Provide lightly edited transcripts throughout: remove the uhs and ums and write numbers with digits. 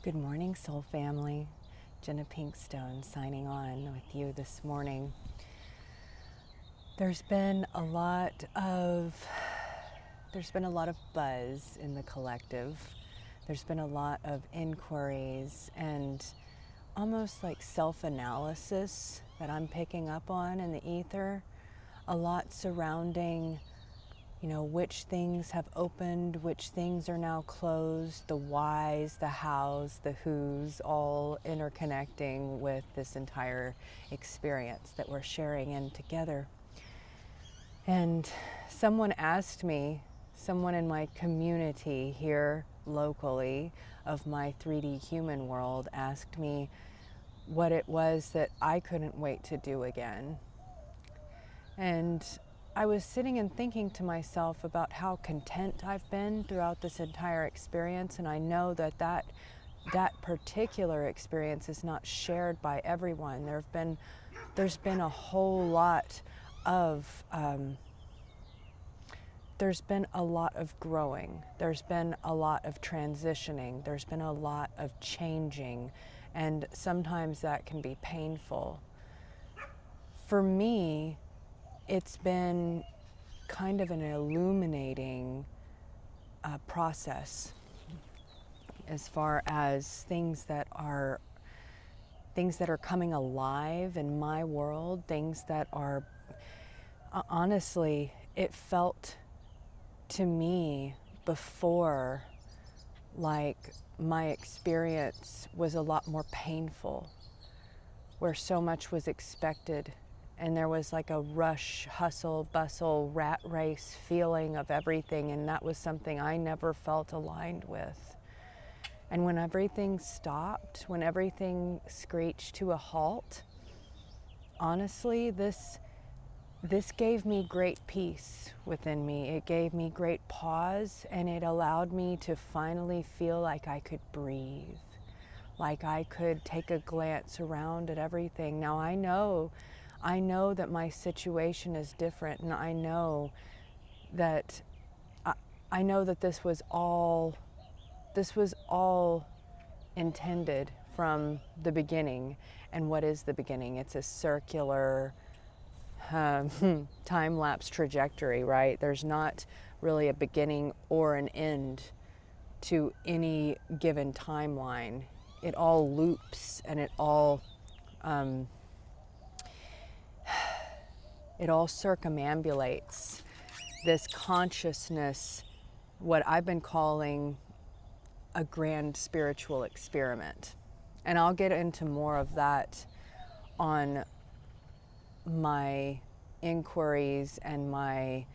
Good morning, soul family. Jenna Pinkstone signing on with you this morning. There's been a lot of buzz in the collective. There's been a lot of inquiries and almost like self-analysis that I'm picking up on in the ether. A lot surrounding which things have opened, which things are now closed, the whys, the hows, the whos, all interconnecting with this entire experience that we're sharing in together. And someone asked me, someone in my community here locally of my 3D human world asked me what it was that I couldn't wait to do again. And I was sitting and thinking to myself about how content I've been throughout this entire experience, and I know that particular experience is not shared by everyone. There's been a whole lot of there's been a lot of growing. There's been a lot of transitioning. There's been a lot of changing, and sometimes that can be painful. For me, it's been kind of an illuminating process as far as things that are coming alive in my world, things that are, honestly, it felt to me before like my experience was a lot more painful, where so much was expected. And there was like a rush, hustle, bustle, rat race feeling of everything. And that was something I never felt aligned with. And when everything stopped, when everything screeched to a halt, honestly, this gave me great peace within me. It gave me great pause, and it allowed me to finally feel like I could breathe, like I could take a glance around at everything. Now I know that my situation is different, and I know that this was all intended from the beginning. And what is the beginning? It's a circular time-lapse trajectory, right? There's not really a beginning or an end to any given timeline. It all loops, and it all circumambulates this consciousness, what I've been calling a grand spiritual experiment. And I'll get into more of that on my inquiries and my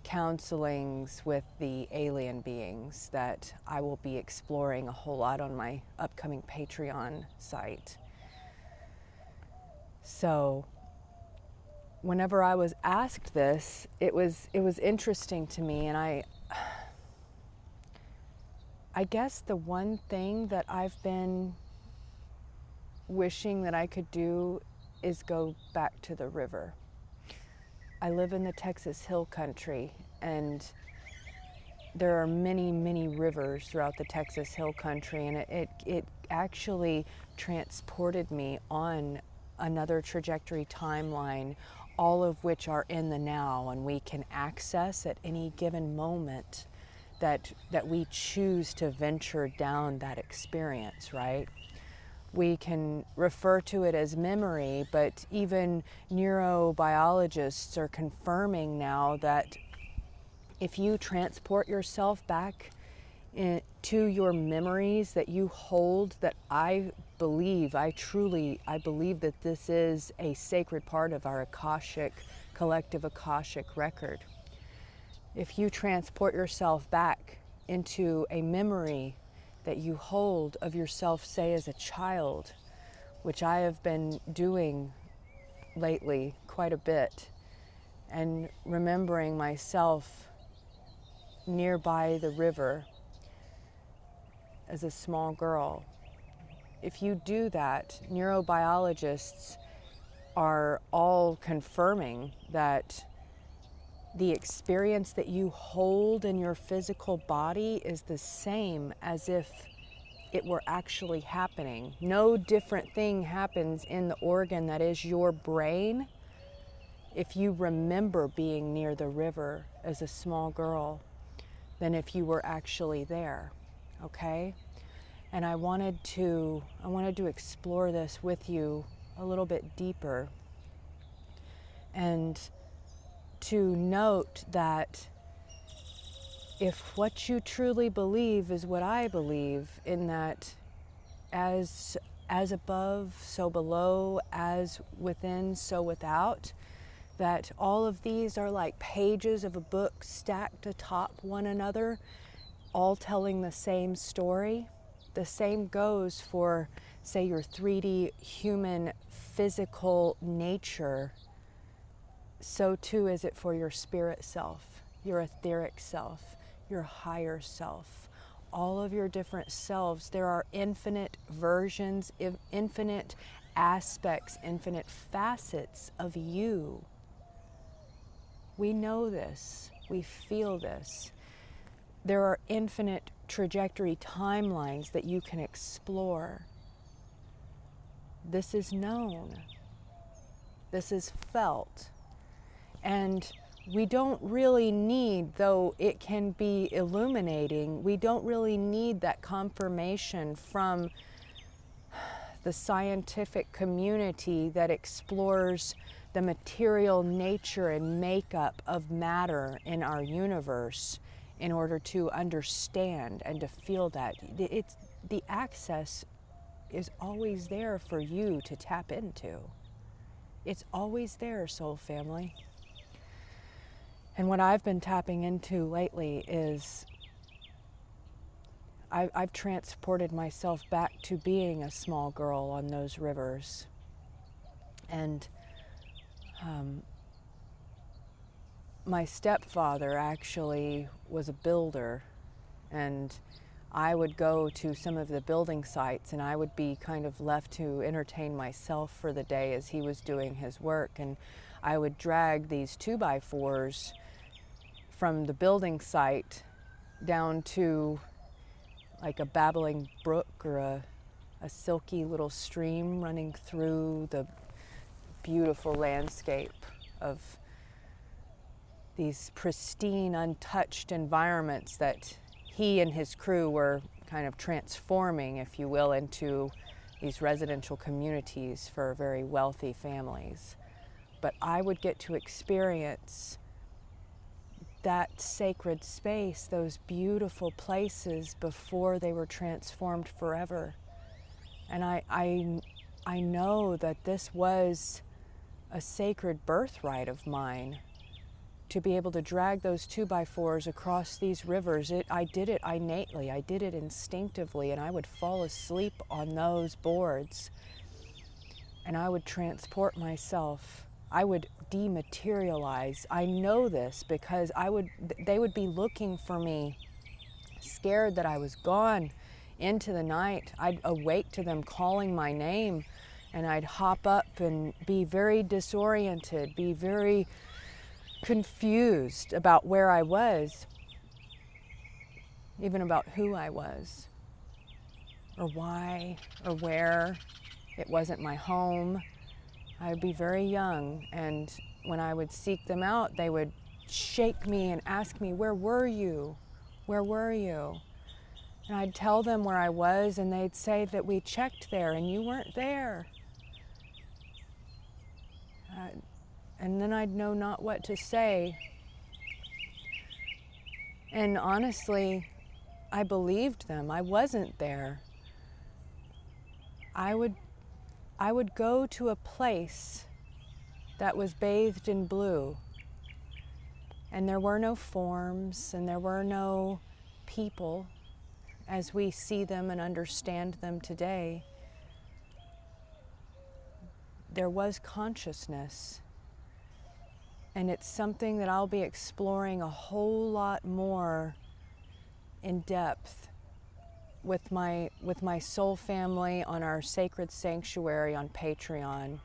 counselings with the alien beings that I will be exploring a whole lot on my upcoming Patreon site. So whenever I was asked this, it was interesting to me, and I guess the one thing that I've been wishing that I could do is go back to the river. I live in the Texas Hill Country, and there are many, many rivers throughout the Texas Hill Country, and it actually transported me on another trajectory timeline, all of which are in the now, and we can access at any given moment that we choose to venture down that experience, right? We can refer to it as memory, but even neurobiologists are confirming now that if you transport yourself back to your memories that you hold, that I believe that this is a sacred part of our collective Akashic record. If you transport yourself back into a memory that you hold of yourself, say as a child, which I have been doing lately quite a bit, and remembering myself nearby the river as a small girl. If you do that, neurobiologists are all confirming that the experience that you hold in your physical body is the same as if it were actually happening. No different thing happens in the organ that is your brain if you remember being near the river as a small girl than if you were actually there, okay? And I wanted to explore this with you a little bit deeper, and to note that if what you truly believe is what I believe, in that as above, so below, as within, so without, that all of these are like pages of a book stacked atop one another, all telling the same story. The same goes for, say, your 3D human physical nature. So too is it for your spirit self, your etheric self, your higher self, all of your different selves. There are infinite versions, infinite aspects, infinite facets of you. We know this, we feel this. There are infinite trajectory timelines that you can explore. This is known. This is felt. And we don't really need, though it can be illuminating, we don't really need that confirmation from the scientific community that explores the material nature and makeup of matter in our universe in order to understand and to feel that. The access is always there for you to tap into. It's always there, soul family. And what I've been tapping into lately is I've transported myself back to being a small girl on those rivers. And my stepfather actually was a builder, and I would go to some of the building sites and I would be kind of left to entertain myself for the day as he was doing his work. And I would drag these 2x4s from the building site down to like a babbling brook or a silky little stream running through the beautiful landscape of these pristine, untouched environments that he and his crew were kind of transforming, if you will, into these residential communities for very wealthy families. But I would get to experience that sacred space, those beautiful places, before they were transformed forever. And I know that this was a sacred birthright of mine, to be able to drag those 2x4s across these rivers. I did it innately, I did it instinctively, and I would fall asleep on those boards and I would transport myself. I would dematerialize. I know this because they would be looking for me, scared that I was gone into the night. I'd awake to them calling my name, and I'd hop up and be very disoriented, be very confused about where I was, even about who I was, or why, or where. It wasn't my home. I would be very young, and when I would seek them out, they would shake me and ask me, "Where were you? Where were you?" And I'd tell them where I was, and they'd say that we checked there and you weren't there. And then I'd know not what to say. And honestly, I believed them. I wasn't there. I would go to a place that was bathed in blue, and there were no forms, and there were no people as we see them and understand them today. There was consciousness, and it's something that I'll be exploring a whole lot more in depth with my soul family on our Sacred Sanctuary on Patreon.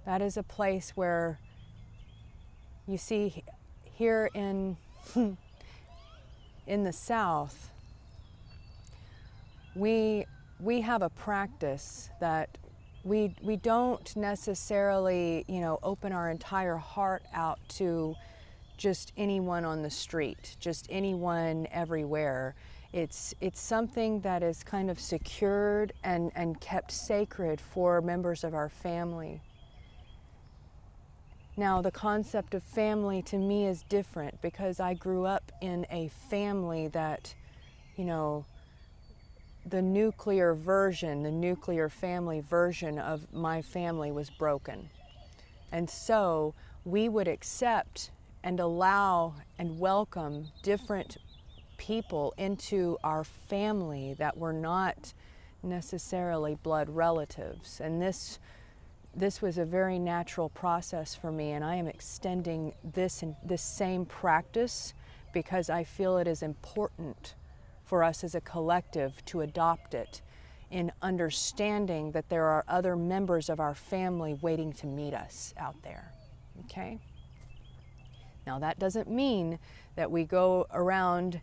That is a place where, you see, here in the South, we have a practice that we don't necessarily, open our entire heart out to just anyone on the street, just anyone everywhere. It's something that is kind of secured and kept sacred for members of our family. Now, the concept of family to me is different because I grew up in a family that, the nuclear family version of my family was broken. And so we would accept and allow and welcome different people into our family that were not necessarily blood relatives. And this was a very natural process for me, and I am extending this same practice because I feel it is important for us as a collective to adopt it in understanding that there are other members of our family waiting to meet us out there, okay? Now that doesn't mean that we go around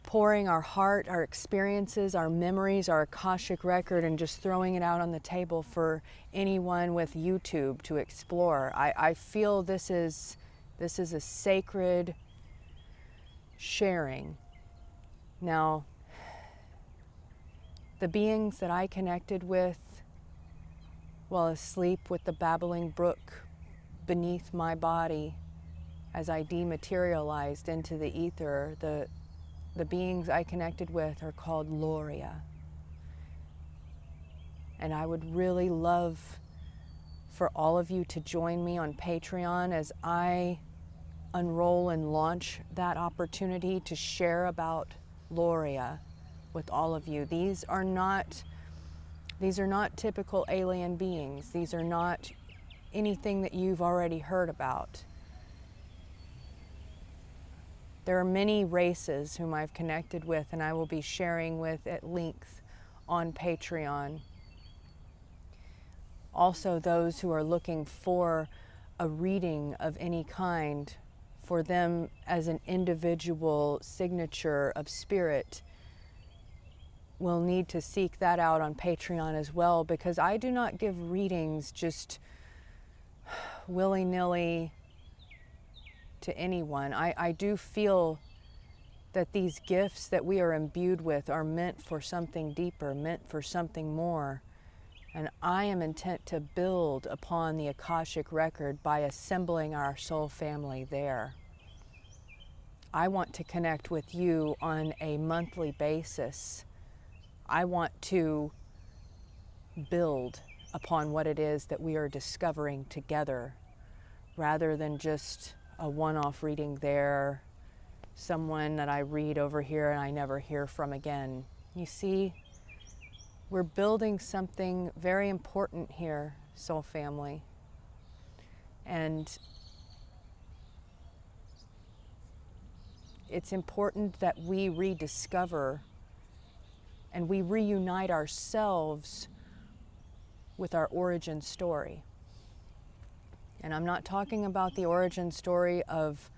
pouring our heart, our experiences, our memories, our Akashic record, and just throwing it out on the table for anyone with YouTube to explore. I feel this is a sacred sharing. Now, the beings that I connected with while asleep with the babbling brook beneath my body as I dematerialized into the ether, the beings I connected with are called Loria. And I would really love for all of you to join me on Patreon as I unroll and launch that opportunity to share about Loria with all of you. These are not typical alien beings. These are not anything that you've already heard about. There are many races whom I've connected with and I will be sharing with at length on Patreon. Also, those who are looking for a reading of any kind for them as an individual signature of spirit will need to seek that out on Patreon as well, because I do not give readings just willy-nilly to anyone. I do feel that these gifts that we are imbued with are meant for something deeper, meant for something more. And I am intent to build upon the Akashic record by assembling our soul family there. I want to connect with you on a monthly basis. I want to build upon what it is that we are discovering together, rather than just a one-off reading there, someone that I read over here and I never hear from again. You see, we're building something very important here, soul family. And it's important that we rediscover and we reunite ourselves with our origin story. And I'm not talking about the origin story of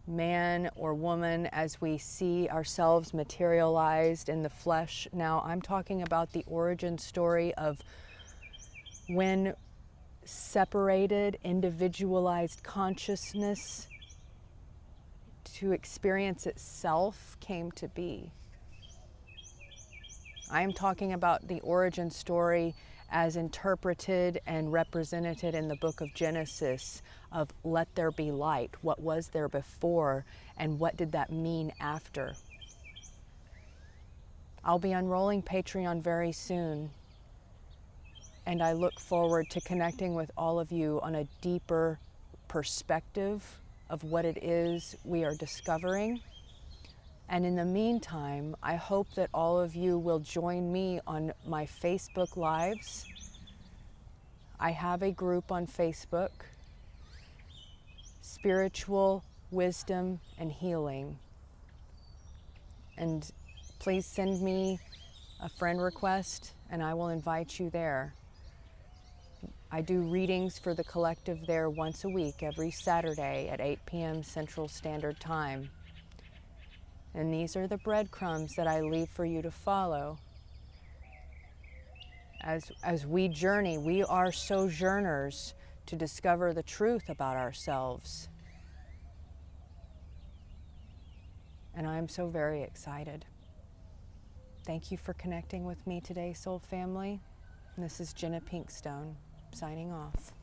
man or woman as we see ourselves materialized in the flesh. Now, I'm talking about the origin story of when separated, individualized consciousness to experience itself came to be. I am talking about the origin story as interpreted and represented in the book of Genesis of let there be light. What was there before and what did that mean after? I'll be unrolling Patreon very soon, and I look forward to connecting with all of you on a deeper perspective of what it is we are discovering. And in the meantime, I hope that all of you will join me on my Facebook Lives. I have a group on Facebook, Spiritual Wisdom and Healing. And please send me a friend request and I will invite you there. I do readings for the collective there once a week, every Saturday at 8 p.m. Central Standard Time. And these are the breadcrumbs that I leave for you to follow As we journey, we are sojourners to discover the truth about ourselves. And I'm so very excited. Thank you for connecting with me today, Soul Family. This is Jenna Pinkstone, signing off.